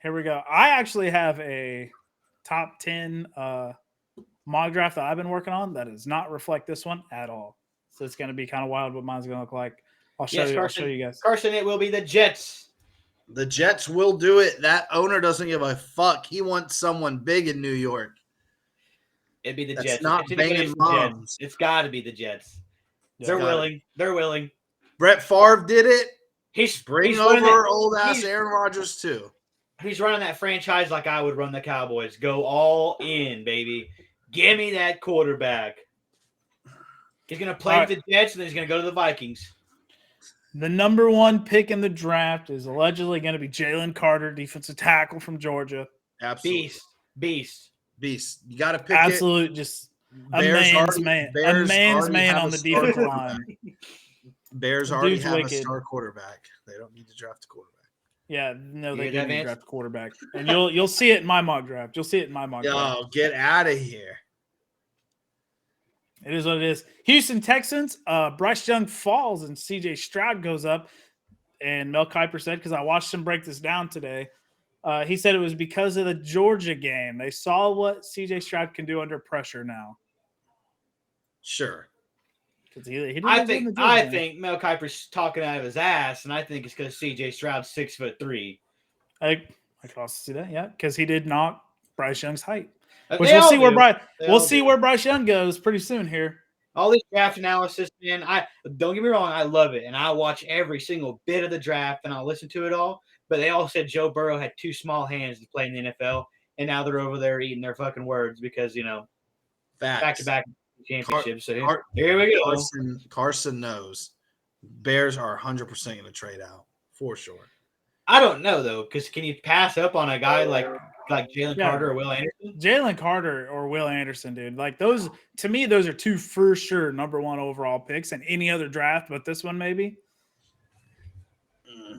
Here we go. I actually have a top 10 mock draft that I've been working on that does not reflect this one at all. So it's going to be kind of wild what mine's going to look like. I'll show Yes, you. I'll Carson. show you guys. Carson, it will be the Jets. The Jets will do it. That owner doesn't give a fuck. He wants someone big in New York. It'd be the That's Jets. not It's anybody, banging it's the Jets. moms. It's got to be the Jets. Yeah. They're willing. They're willing. Brett Favre did it. He's Bring running over that- old ass he's- Aaron Rodgers too. He's running that franchise like I would run the Cowboys. Go all in, baby. Give me that quarterback. He's going to play with the Jets, and then he's going to go to the Vikings. The number one pick in the draft is allegedly going to be Jalen Carter, defensive tackle from Georgia. Absolutely. Beast. You got to pick Absolute, just a man's man on the defensive line. Bears The already dude's have a wicked. star quarterback. They don't need to draft a quarterback. Yeah, no, You they hear do that, need to Vance? draft a quarterback, and you'll see it in my mock draft. You'll see it in my mock draft. Yo, get out of here. It is what it is. Houston Texans, Bryce Young falls and CJ Stroud goes up. And Mel Kiper said, because I watched him break this down today, he said it was because of the Georgia game. They saw what CJ Stroud can do under pressure now. Sure. I think Mel Kiper's talking out of his ass, and I think it's because C.J. Stroud's 6'3". I can also see that, yeah, because he did knock Bryce Young's height. Which They we'll all see do. where Bryce Young goes pretty soon here. All these draft analysis, man. Don't get me wrong, I love it, and I watch every single bit of the draft, and I'll listen to it all. But they all said Joe Burrow had too small hands to play in the NFL, and now they're over there eating their fucking words because Facts. back-to-back championships. So here we go. Carson knows Bears are 100% going to trade out for sure. I don't know though, because can you pass up on a guy like Jalen Carter or Will Anderson? Jalen Carter or Will Anderson, dude. Like those, to me, those are two for sure number one overall picks in any other draft, but this one maybe.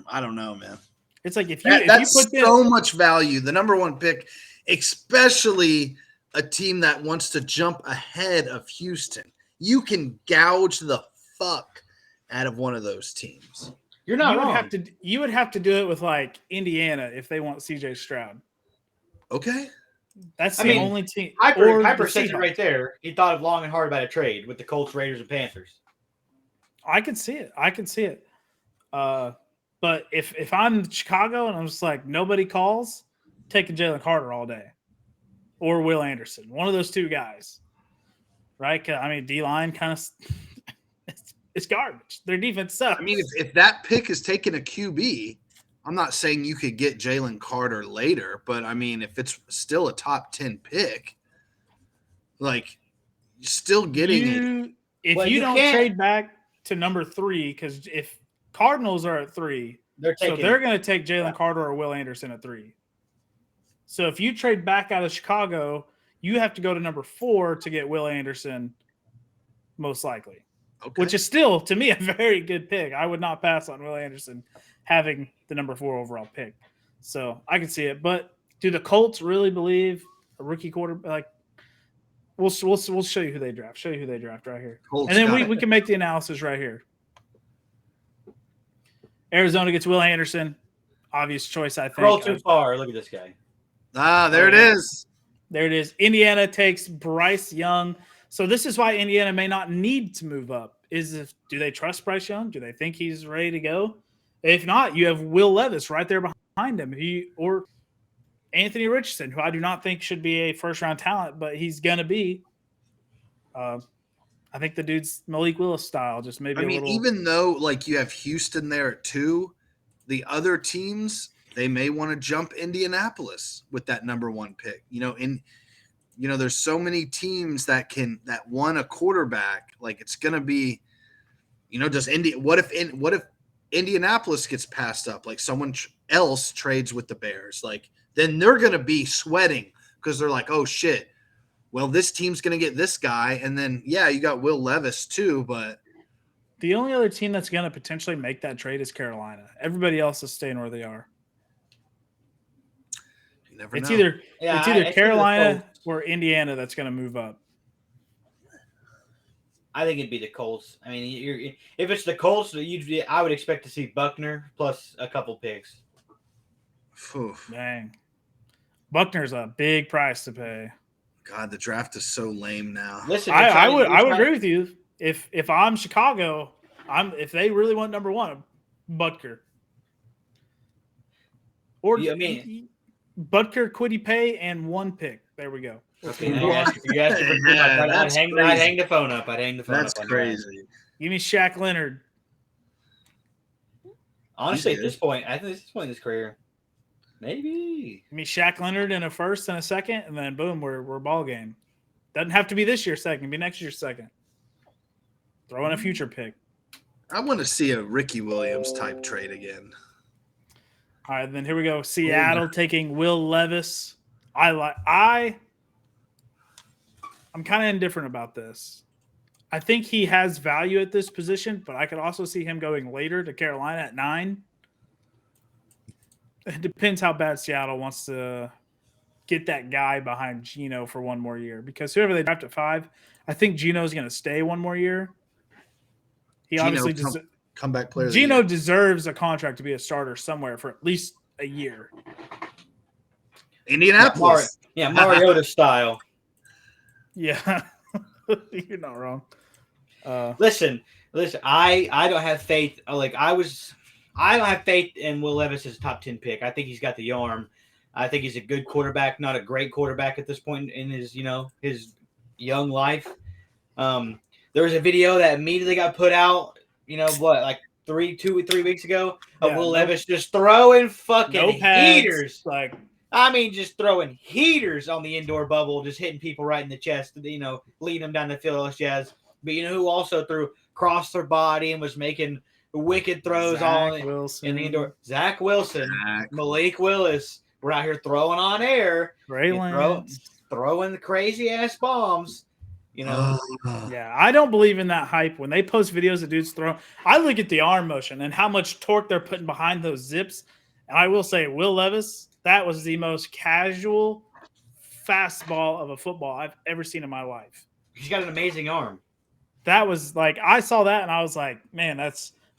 I don't know, man. It's like if that's you put so much value, the number one pick, especially a team that wants to jump ahead of Houston. You can gouge the fuck out of one of those teams. You're not wrong. You would have to do it with like Indiana if they want CJ Stroud. Okay. That's the only team. Piper says it right there. He thought of long and hard about a trade with the Colts, Raiders, and Panthers. I can see it. But if I'm Chicago and I'm just like nobody calls, I'm taking Jalen Carter all day, or Will Anderson, one of those two guys, right? I mean, D-line kind of it's garbage. Their defense sucks. I mean, if that pick is taking a QB, I'm not saying you could get Jalen Carter later, but I mean, if it's still a top 10 pick, like still getting it. If you don't trade back to number 3, because if Cardinals are at 3, they're going to take Jalen Carter or Will Anderson at 3. So if you trade back out of Chicago, you have to go to number 4 to get Will Anderson, most likely. Okay. Which is still, to me, a very good pick. I would not pass on Will Anderson having the number 4 overall pick. So I can see it. But do the Colts really believe a rookie quarterback? Like, we'll show you who they draft. Show you who they draft right here. Colts, and then we can make the analysis right here. Arizona gets Will Anderson. Obvious choice, I think. Roll too far. Look at this guy. There it is. There it is. Indiana takes Bryce Young. So this is why Indiana may not need to move up. Do they trust Bryce Young? Do they think he's ready to go? If not, you have Will Levis right there behind him. Or Anthony Richardson, who I do not think should be a first-round talent, but he's going to be. I think the dude's Malik Willis style, just maybe even though like you have Houston there at 2, the other teams, they may want to jump Indianapolis with that number 1 pick. There's so many teams that want a quarterback. Like it's going to be, what if Indianapolis gets passed up? Like someone else trades with the Bears, like then they're going to be sweating because they're like, oh shit, well, this team's going to get this guy. And then, you got Will Levis too, but the only other team that's going to potentially make that trade is Carolina. Everybody else is staying where they are. It's either Carolina or Indiana that's going to move up. I think it'd be the Colts. I mean, if it's the Colts, I would expect to see Buckner plus a couple picks. Dang. Buckner's a big price to pay. God, the draft is so lame now. Listen, I would agree with you. If I'm Chicago, if they really want number one, Butker. Or Butker, Quiddy Pay, and 1 pick. There we go. Okay, you asked for too much. I'd hang the phone up. That's crazy. Give me Shaq Leonard. Honestly, at this point in his career, maybe. Give me Shaq Leonard in a first and a second, and then boom, we're ball game. Doesn't have to be this year's second. Be next year's second. Throw in a future pick. I want to see a Ricky Williams type trade again. All right, then here we go. Seattle taking Will Levis. I'm kind of indifferent about this. I think he has value at this position, but I could also see him going later to Carolina at 9. It depends how bad Seattle wants to get that guy behind Geno for 1 more year. Because whoever they draft at 5, I think Geno's going to stay 1 more year. He obviously comeback player. Geno deserves a contract to be a starter somewhere for at least a year. Indianapolis. Mariota style. Yeah. You're not wrong. Listen. I don't have faith. I don't have faith in Will Levis as a top 10 pick. I think he's got the arm. I think he's a good quarterback, not a great quarterback at this point in his young life. There was a video that immediately got put out, 3 weeks ago of Will Levis just throwing fucking heaters. Just throwing heaters on the indoor bubble, just hitting people right in the chest, leading them down the field, all this jazz. But who also threw across their body and was making wicked throws in the indoor? Zach Wilson, Malik Willis. We're out here throwing on air. Throwing the crazy ass bombs. Yeah, I don't believe in that hype. When they post videos of dudes throwing, I look at the arm motion and how much torque they're putting behind those zips. And I will say, Will Levis, that was the most casual fastball of a football I've ever seen in my life. He's got an amazing arm. That was I saw that and I was like, man,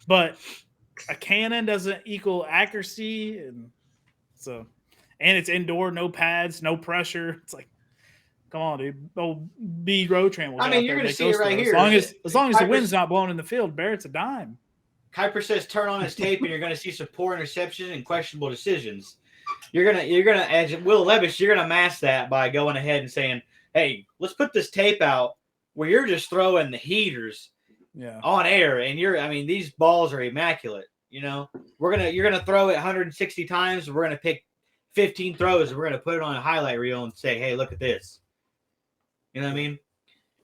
but a cannon doesn't equal accuracy. And it's indoor, no pads, no pressure. It's like, come on, dude. Oh, B Road Train will you're going to see it right here. As long as the wind's not blowing in the field, Barrett's a dime. Kiper says turn on his tape and you're going to see some poor interceptions and questionable decisions. You're gonna as Will Levis, you're gonna mask that by going ahead and saying, hey, let's put this tape out where you're just throwing the heaters on air and these balls are immaculate. You're gonna throw it 160 times, we're gonna pick 15 throws and we're gonna put it on a highlight reel and say, hey, look at this. You know what I mean?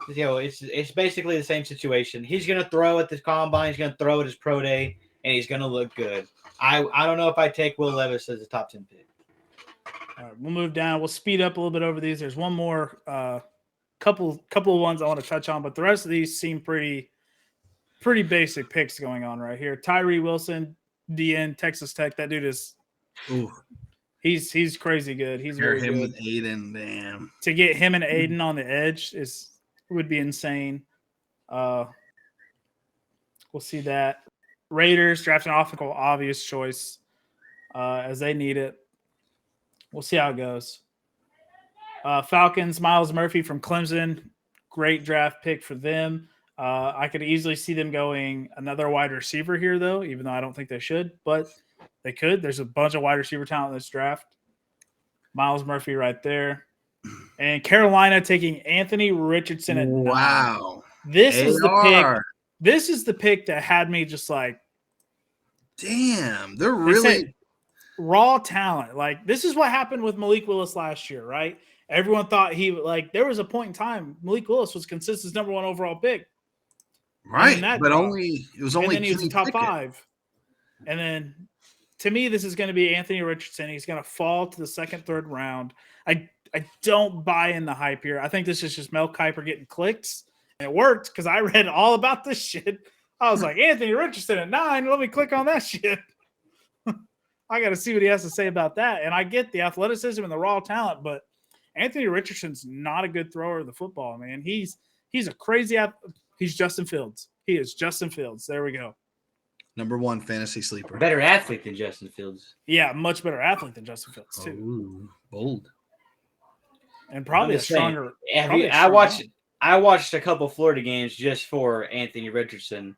It's basically the same situation. He's gonna throw at the combine, he's gonna throw at his pro day, and he's gonna look good. I don't know if I take Will Levis as a top 10 pick. All right, we'll move down. We'll speed up a little bit over these. There's one more couple of ones I want to touch on, but the rest of these seem pretty basic picks going on right here. Tyree Wilson, DN, Texas Tech. That dude is he's crazy good. He's very good. With Aiden, damn. To get him and Aiden on the edge would be insane. We'll see that. Raiders drafting off an obvious choice as they need it. We'll see how it goes. Falcons, Miles Murphy from Clemson. Great draft pick for them. I could easily see them going another wide receiver here, though, even though I don't think they should. But they could. There's a bunch of wide receiver talent in this draft. Miles Murphy right there. And Carolina taking Anthony Richardson at 9. This is the pick. This is the pick that had me just like, damn, they're really raw talent. Like, this is what happened with Malik Willis last year, right? Everyone thought there was a point in time Malik Willis was consensus number 1 overall pick. Right. But he was a top 5. And then to me, this is going to be Anthony Richardson. He's going to fall to the 2nd, 3rd round. I don't buy in the hype here. I think this is just Mel Kiper getting clicks. And it worked because I read all about this shit. I was like, Anthony Richardson at 9. Let me click on that shit. I got to see what he has to say about that. And I get the athleticism and the raw talent, but Anthony Richardson's not a good thrower of the football, man. He's a crazy – he's Justin Fields. He is Justin Fields. There we go. Number 1 fantasy sleeper. Better athlete than Justin Fields. Yeah, much better athlete than Justin Fields too. Ooh, bold. And probably a stronger. I watched a couple Florida games just for Anthony Richardson.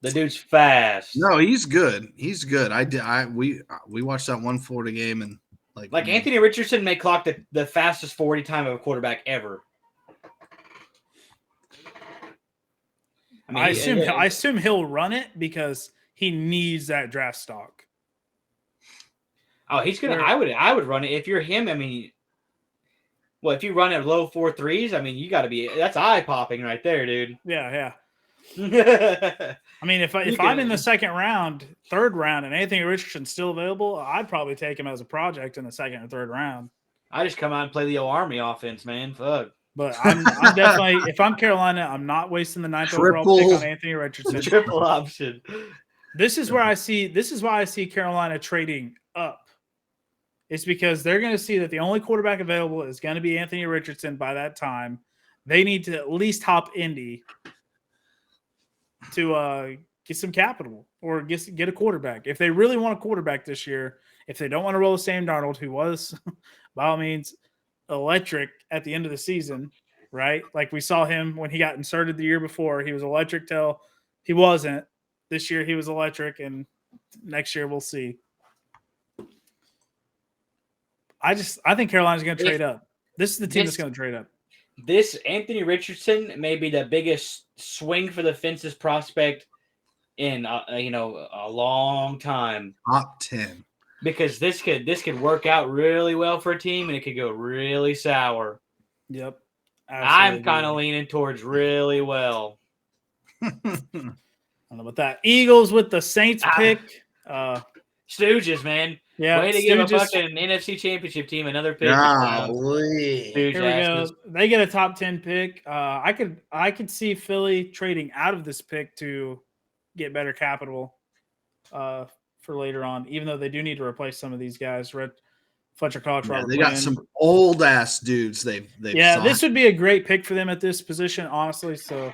The dude's fast. No, he's good. He's good. We watched that one Florida game and like Anthony Richardson may clock the fastest 40 time of a quarterback ever. I assume he'll run it because he needs that draft stock. Oh, he's gonna. I would run it if you're him. I mean, well, if you run at low 4.3s, I mean, you got to be. That's eye popping right there, dude. Yeah. I mean, if I'm in the second round, third round, and Anthony Richardson's still available, I'd probably take him as a project in the second or third round. I just come out and play the Army offense, man. Fuck. But I'm definitely, if I'm Carolina, I'm not wasting the 9th overall pick on Anthony Richardson. Triple option. This is why I see Carolina trading up. It's because they're going to see that the only quarterback available is going to be Anthony Richardson by that time. They need to at least hop Indy to get some capital or get a quarterback. If they really want a quarterback this year, if they don't want to roll Sam Darnold, who was, by all means, electric at the end of the season, right? Like we saw him when he got inserted the year before. He was electric till he wasn't. This year he was electric, and next year we'll see. I think Carolina's going to trade up. This is the team that's going to trade up. This Anthony Richardson may be the biggest swing for the fences prospect in a long time. Top 10. Because this could work out really well for a team, and it could go really sour. Yep. Absolutely. I'm kind of leaning towards really well. I don't know about that. Eagles with the Saints pick. Stooges, man. Yeah. Way to give a fucking NFC Championship team another pick. Here we go. They get a top 10 pick. I could see Philly trading out of this pick to get better capital for later on, even though they do need to replace some of these guys. Fletcher Cox, Robert they got some old ass dudes. They've signed. This would be a great pick for them at this position, honestly. So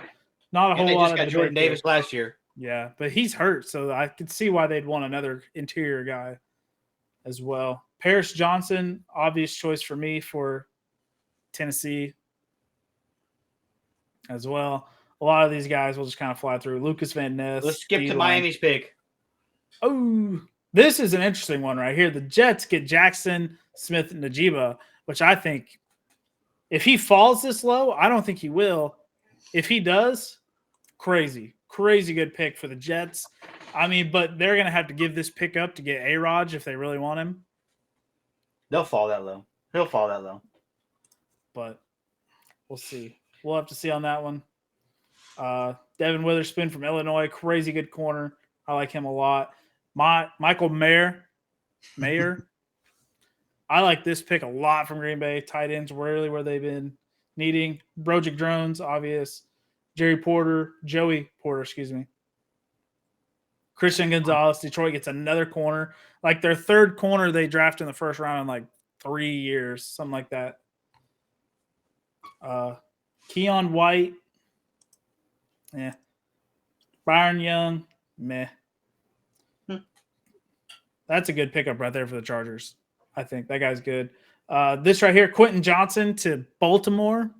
not a whole lot. They just got Jordan Davis last year. Yeah, but he's hurt, so I could see why they'd want another interior guy as well. Paris Johnson, obvious choice for me for Tennessee as well. A lot of these guys will just kind of fly through. Lucas Van Ness. Let's skip to Miami's pick. Oh, this is an interesting one right here. The Jets get Jackson Smith Najiba, which I think if he falls this low, I don't think he will. If he does, crazy good pick for the Jets. I mean, but they're going to have to give this pick up to get A-Rod if they really want him. They'll fall that low. He'll fall that low. But we'll see. We'll have to see on that one. Devin Witherspoon from Illinois, crazy good corner. I like him a lot. Michael Mayer. I like this pick a lot from Green Bay. Tight ends really where they've been needing. Broderick Jones, obvious. Joey Porter, Christian Gonzalez, Detroit gets another corner. Like their third corner they drafted in the first round in like 3 years, something like that. Keon White, Byron Young, meh. That's a good pickup right there for the Chargers. I think that guy's good. This right here, Quentin Johnson to Baltimore.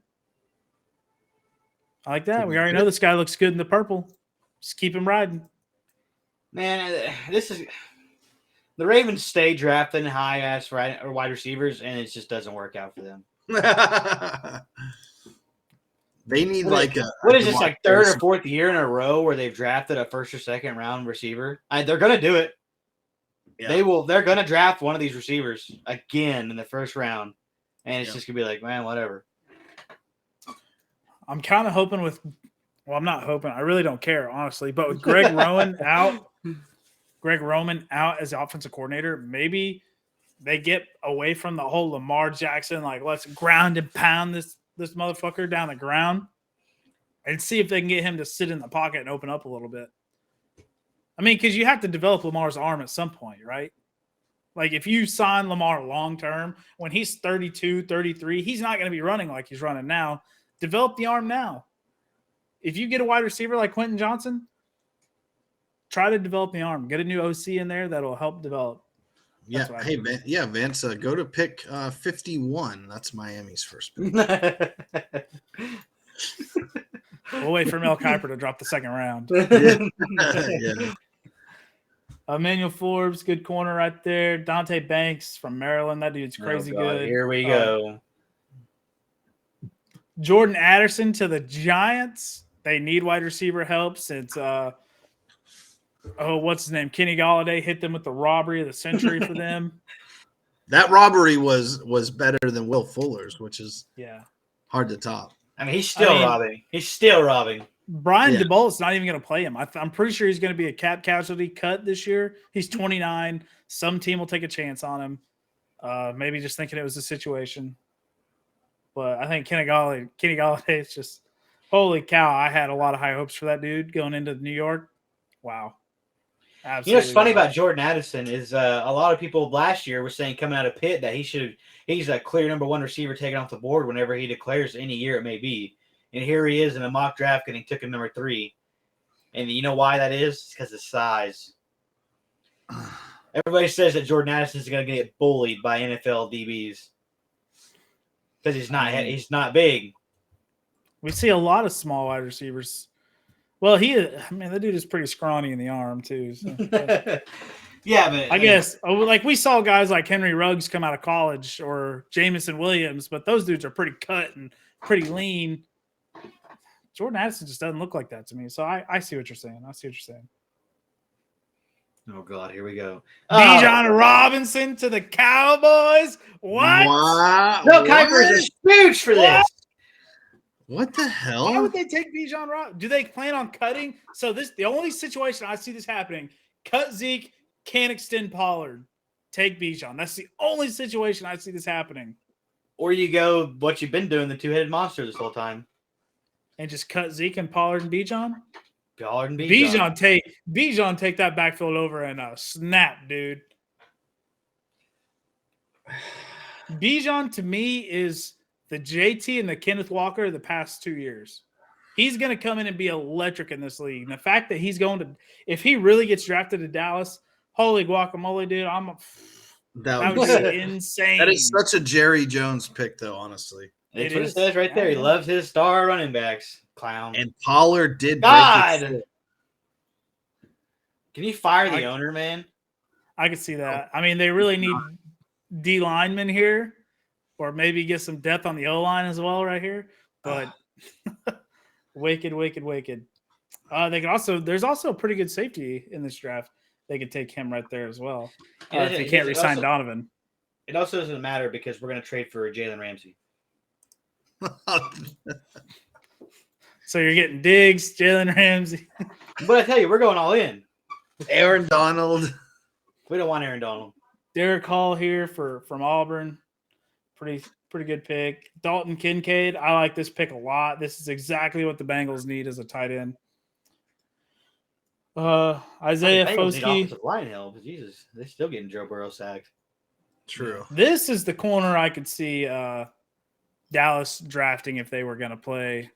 I like that. We already know this guy looks good in the purple. Just keep him riding. Man, this is the Ravens stay drafting high ass wide receivers, and it just doesn't work out for them. They need what is this, like third or fourth year in a row where they've drafted a first or second round receiver? They're gonna do it. Yeah. They're gonna draft one of these receivers again in the first round, and it's just gonna be like, man, whatever. I'm kind of hoping I'm not hoping. I really don't care, honestly. But with Greg Roman out as the offensive coordinator, maybe they get away from the whole Lamar Jackson, like, let's ground and pound this motherfucker down the ground and see if they can get him to sit in the pocket and open up a little bit. I mean, because you have to develop Lamar's arm at some point, right? Like, if you sign Lamar long-term, when he's 32, 33, he's not going to be running like he's running now. Develop the arm now. If you get a wide receiver like Quentin Johnson, try to develop the arm. Get a new OC in there that'll help develop. Yeah. Hey, Vance, go to pick 51. That's Miami's first pick. We'll wait for Mel Kiper to drop the second round. Yeah. Emmanuel Forbes, good corner right there. Dante Banks from Maryland. That dude's crazy good. Here we go. Jordan Addison to the Giants. They need wide receiver help since what's his name? Kenny Galladay hit them with the robbery of the century for them. That robbery was better than Will Fuller's, which is hard to top. I mean, he's still robbing. He's still robbing. Brian DeBolt's not even going to play him. I'm pretty sure he's going to be a cap casualty cut this year. He's 29. Some team will take a chance on him. Maybe just thinking it was a situation. But I think Kenny Galladay is just, holy cow, I had a lot of high hopes for that dude going into New York. Wow. Absolutely. You know what's funny about Jordan Addison is a lot of people last year were saying coming out of Pitt that he's a clear number one receiver taken off the board whenever he declares any year it may be. And here he is in a mock draft getting taken number 3. And you know why that is? It's because of size. Everybody says that Jordan Addison is going to get bullied by NFL DBs because he's not big. We see a lot of small wide receivers. Well, the dude is pretty scrawny in the arm too. So. Yeah, but I guess like we saw guys like Henry Ruggs come out of college or Jamison Williams, but those dudes are pretty cut and pretty lean. Jordan Addison just doesn't look like that to me. So I see what you're saying. Oh, God, here we go. Bijan Robinson to the Cowboys? What? No, Kiper is huge for this. What the hell? Why would they take Bijan Robinson? Do they plan on cutting? So the only situation I see this happening, cut Zeke, can't extend Pollard, take Bijan. That's the only situation I see this happening. Or you go what you've been doing, the two-headed monster this whole time. And just cut Zeke and Pollard and Bijan? Bijan take that backfield over and snap, dude. Bijan to me is the JT and the Kenneth Walker of the past 2 years. He's going to come in and be electric in this league. And the fact that he's going to – if he really gets drafted to Dallas, holy guacamole, dude, that would be insane. That is such a Jerry Jones pick, though, honestly. That's what it says right there. He loves his star running backs. Clown. And Pollard did. God. Can you fire the owner, man? I could see that. I mean, they really need D linemen here, or maybe get some depth on the O line as well, right here. But wicked. They could also. There's also a pretty good safety in this draft. They could take him right there as well. If they can't re-sign Donovan. It also doesn't matter because we're going to trade for Jalen Ramsey. So you're getting Diggs, Jalen Ramsey. But I tell you, we're going all in. Aaron Donald. We don't want Aaron Donald. Derek Hall here from Auburn. Pretty good pick. Dalton Kincaid. I like this pick a lot. This is exactly what the Bengals need as a tight end. Isaiah Foskey. Line help. Jesus, they're still getting Joe Burrow sacked. True. This is the corner I could see Dallas drafting if they were going to play.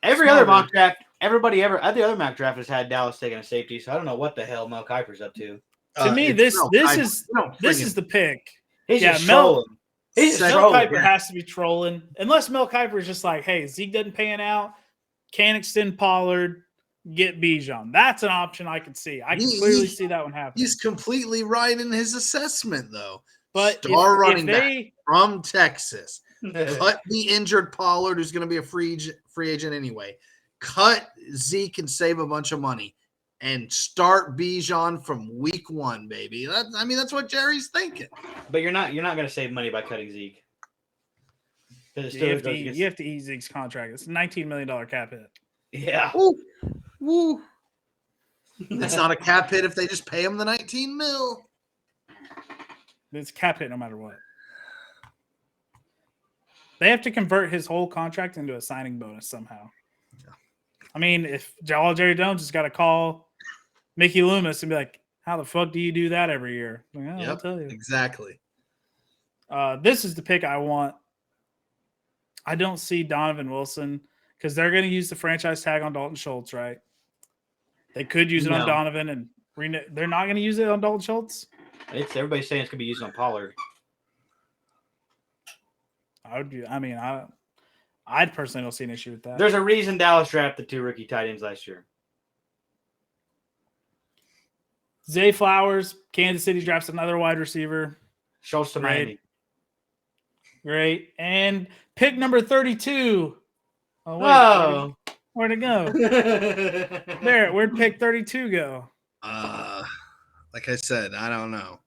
Every other mock draft, the other mock draft has had Dallas taking a safety, so I don't know what the hell Mel Kiper's up to. To me, this is the pick. He's just trolling. Mel Kiper has to be trolling. Unless Mel Kiper is just like, hey, Zeke doesn't pan out, can't extend Pollard, get Bijan. That's an option I can see. I can clearly see that one happening. He's completely right in his assessment, though. But running back from Texas. Cut the injured Pollard, who's going to be a free agent anyway. Cut Zeke and save a bunch of money. And start Bijan from week 1, baby. That's what Jerry's thinking. But you're not going to save money by cutting Zeke. You have to eat Zeke's contract. It's a $19 million cap hit. Yeah. Woo. It's not a cap hit if they just pay him the $19 million. It's cap hit no matter what. They have to convert his whole contract into a signing bonus somehow. Yeah. I mean, if Jerry Jones has got to call Mickey Loomis and be like, how the fuck do you do that every year? Like, I'll tell you. Exactly. This is the pick I want. I don't see Donovan Wilson because they're going to use the franchise tag on Dalton Schultz, right? They could use it on Donovan, and They're not going to use it on Dalton Schultz? Everybody's saying it's going to be used on Pollard. I personally don't see an issue with that. There's a reason Dallas drafted 2 rookie tight ends last year. Zay Flowers, Kansas City drafts another wide receiver. Schultz to Miami. Great. And pick number 32. Oh, wait. Where'd it go? There, where'd pick 32 go? Like I said, I don't know.